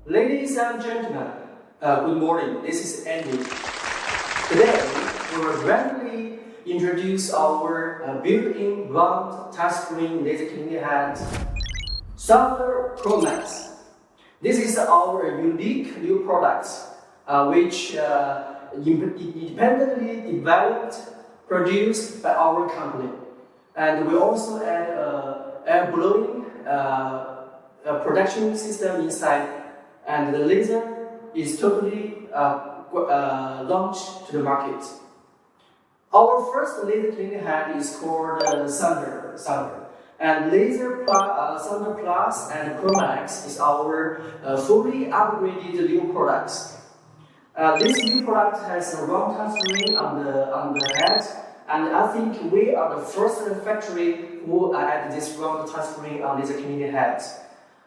Ladies and gentlemen, good morning. This is Andy. Today, we will randomly introduce our built-in round touchscreen laser cleaning head, Thunder Pro Max. This is our unique new product, which independently developed, produced by our company. And we also add air blowing production system inside, and the laser is totally launched to the market. Our first laser cleaning head is called Thunder. And Thunder Plus and Pro Max is our fully upgraded new products. This new product has a round touchscreen on the head, and I think we are the first factory who add this round touchscreen on laser cleaning heads.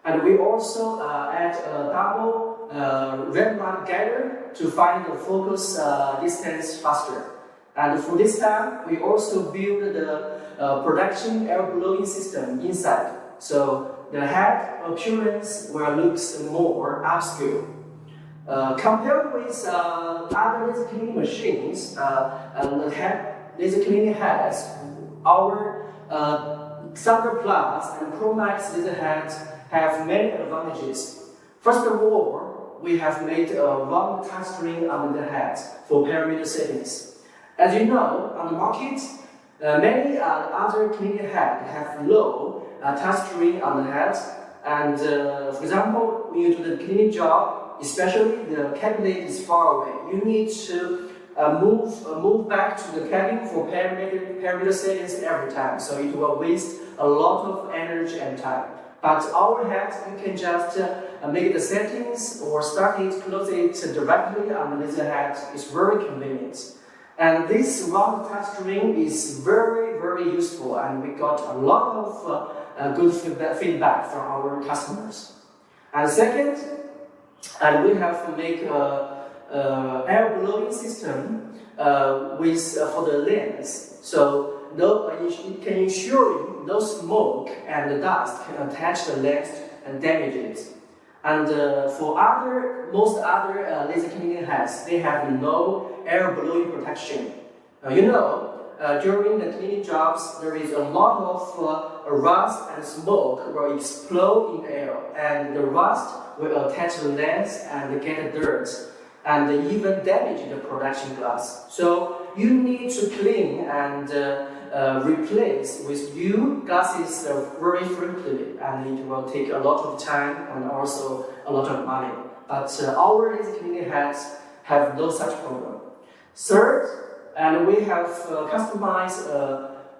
And we also add a double red light guider to find the focus distance faster. And for this time, we also build the production air blowing system inside, so the head appearance will look more upscale. Compared with other laser cleaning machines, the laser cleaning heads, our Thunder Plus and Pro Max laser heads have many advantages. First of all, we have made a round touchscreen on the head for parameter settings. As you know, on the market, many other cleaning heads have low touchscreen on the head, and for example, when you do the cleaning job, especially the cabinet is far away, you need to move back to the cabin for parameter settings every time, so it will waste a lot of energy and time. But our head, you can just make the settings or start it, close it directly on the laser head. It's very convenient. And this round touchscreen is very useful, and we got a lot of good feedback from our customers. And second, and we have make air blowing system for the lens, so it can ensure no smoke and dust can attach the lens and damage it. And for most other laser cleaning heads, they have no air blowing protection. During the cleaning jobs, there is a lot of rust and smoke will explode in the air, and the rust will attach the lens and get dirt, and even damage the production glass. So you need to clean and replace with new glasses very frequently, and it will take a lot of time and also a lot of money. But our laser cleaning heads have no such problem. Third, and we have customized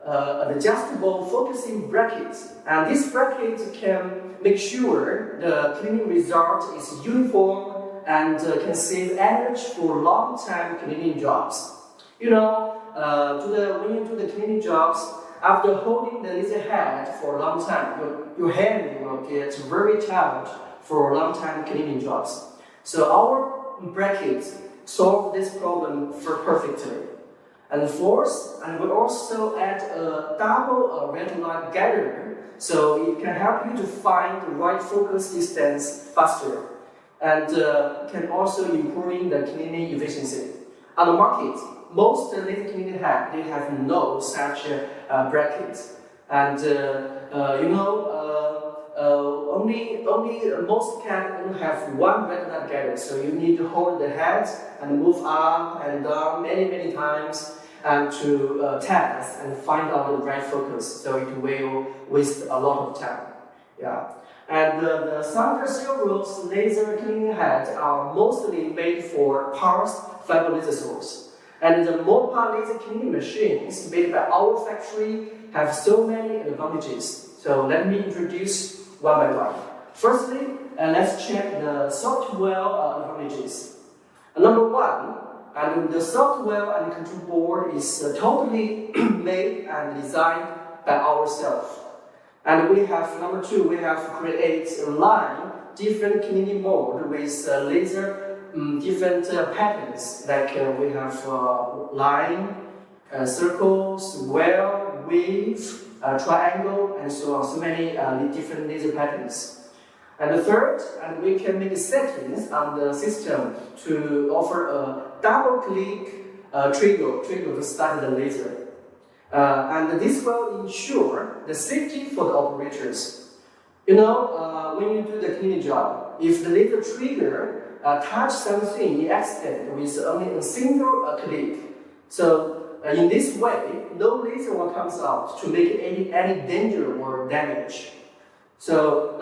an adjustable focusing bracket, and this bracket can make sure the cleaning result is uniform and can save energy for long-time cleaning jobs. When you do the cleaning jobs, after holding the laser head for a long time, your hand will get very tired for long-time cleaning jobs. So our bracket solves this problem perfectly. And fourth, and we also add a double red light guider, so it can help you to find the right focus distance faster, and can also improve the cleaning efficiency. On the market, most laser cleaning heads, they have no such brackets, and only most can have one red light guider, so you need to hold the head and move up and down many times and to test and find out the right focus, so it will waste a lot of time. Yeah. And the Thunder Silver's laser cleaning heads are mostly made for pulsed fiber laser source. And the mobile laser cleaning machines made by our factory have so many advantages. So let me introduce one by one. Firstly, let's check the software advantages. Number one, and the software and control board is totally made and designed by ourselves. And we have, number two, we have created a line, different cleaning mode with laser, different patterns, like we have line, circles, wave, triangle, and so on, so many different laser patterns. And the third, and we can make settings on the system to offer a double-click trigger to start the laser. And this will ensure the safety for the operators. You know, when you do the cleaning job, if the laser trigger touch something in accident with only a single click, so in this way, no laser will come out to make any danger or damage. So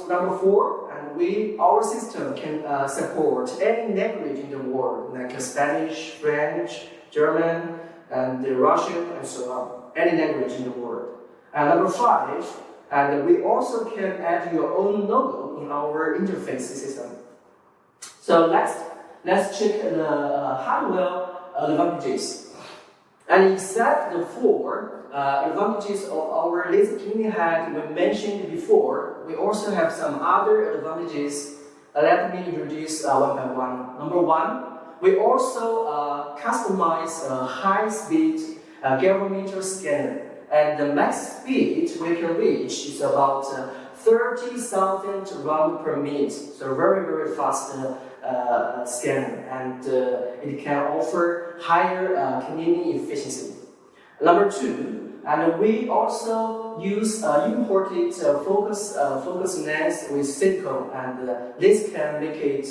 number four, and our system can support any language in the world, like Spanish, French, German, and Russian, and so on. Any language in the world. And number five, and we also can add your own logo in our interface system. So let's check the hardware advantages. And except the four advantages of our laser cleaning head we mentioned before, we also have some other advantages. Let me introduce one by one. Number one, we also customize a high-speed galvanometer scanner, and the max speed we can reach is about 30,000 rounds per minute. So very, very fast scanner, and it can offer higher cleaning efficiency. Number two, and we also use imported focus lens with silicone, and this can make it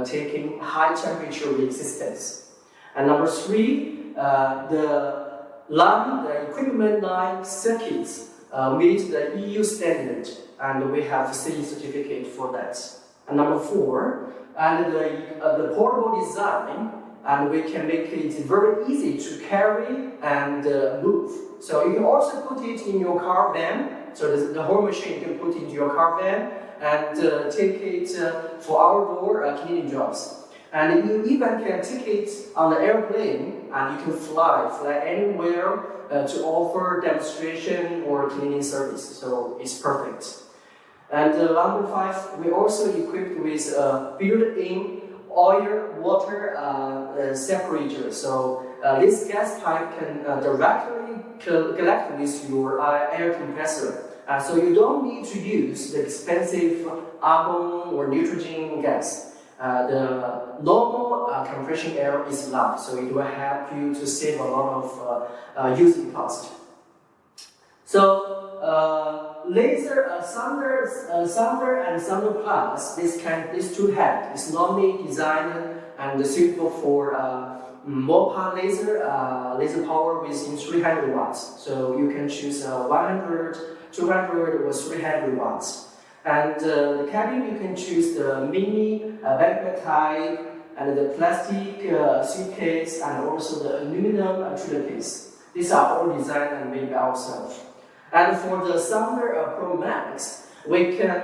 taking high temperature resistance. And number three, the equipment line circuits meet the EU standard, and we have CE certificate for that. And number four, and the portable design, and we can make it very easy to carry and move. So you can also put it in your car van. So the whole machine you can put into your car van and take it for outdoor cleaning jobs. And you even can take it on the airplane, and you can fly anywhere to offer demonstration or cleaning service. So it's perfect. And number five, we also equipped with a built-in oil-water separator. So this gas pipe can directly connect with your air compressor. So you don't need to use the expensive argon or nitrogen gas. The normal compression air is enough, so it will help you to save a lot of using cost. So laser Thunder and Thunder Plus, these two heads is normally designed and suitable for more power laser power within 300 watts. So you can choose 100, 200 or 300 watts. And the cabin, you can choose the mini backpack type, and the plastic suitcase, and also the aluminum trailer case. These are all designed and made by ourselves. And for the Thunder Pro Max, we can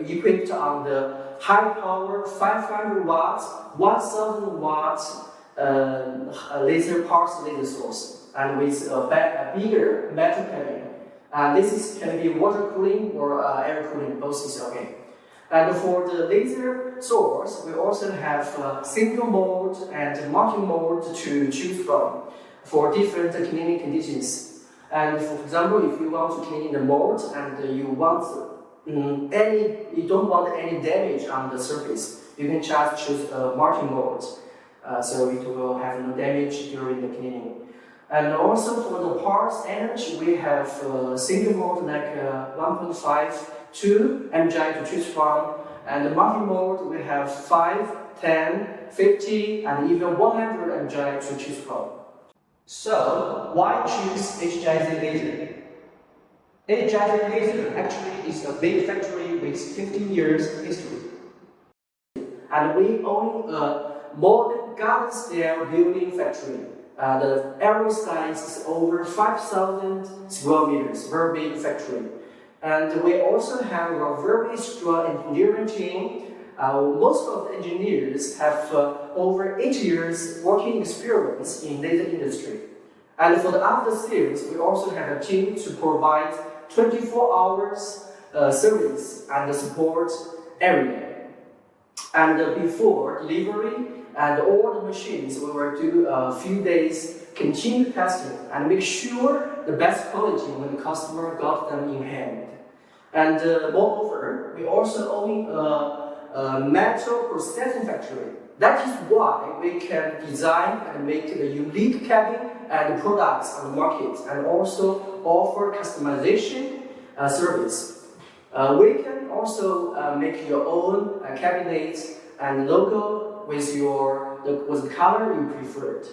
equip on the high power 500 watts, 1000 watts laser pulse laser source, and with a bigger metal cabin. Can be water cooling or air cooling, both is okay. And for the laser source, we also have single mode and multi-mode to choose from for different cleaning conditions. And for example, if you want to clean the mold and you don't want any damage on the surface, you can just choose a multi-mode, so it will have no damage during the cleaning. And also for the parts energy, we have single mode like 1.5, 2 MJ to choose from, and the multi-mode we have 5, 10, 50, and even 100 MJ to choose from. So why choose HJZ Laser? HJZ Laser actually is a big factory with 15 years history, and we own a modern garden-style building factory. The area size is over 5,000 square meters, very big factory. And we also have a very strong engineering team. Most of the engineers have over 8 years working experience in laser industry. And for the after sales, we also have a team to provide 24 hours service and support area. And before delivery, and all the machines, we will do a few days continued testing and make sure the best quality when the customer got them in hand. And moreover, we also own a metal processing factory. That is why we can design and make the unique cabin and products on the market, and also offer customization service. We can also make your own cabinets and logo with the color you preferred.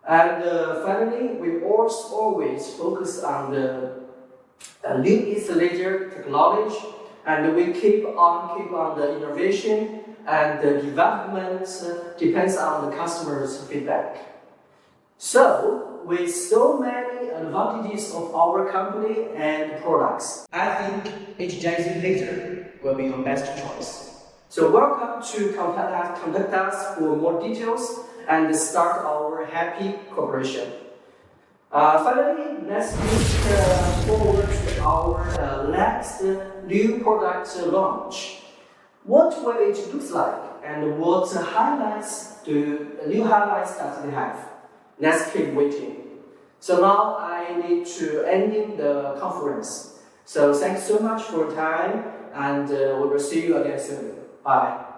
And finally, we also always focus on the HJZ Laser technology, and we keep on the innovation and the development depends on the customer's feedback. So, with so many advantages of our company and products, I think HJZ Laser will be your best choice. So welcome to contact us for more details and start our happy cooperation. Finally, let's look forward to our next new product launch. What will it look like, and what new highlights does it have? Let's keep waiting. So now I need to end the conference. So thanks so much for your time, and we will see you again soon. Bye.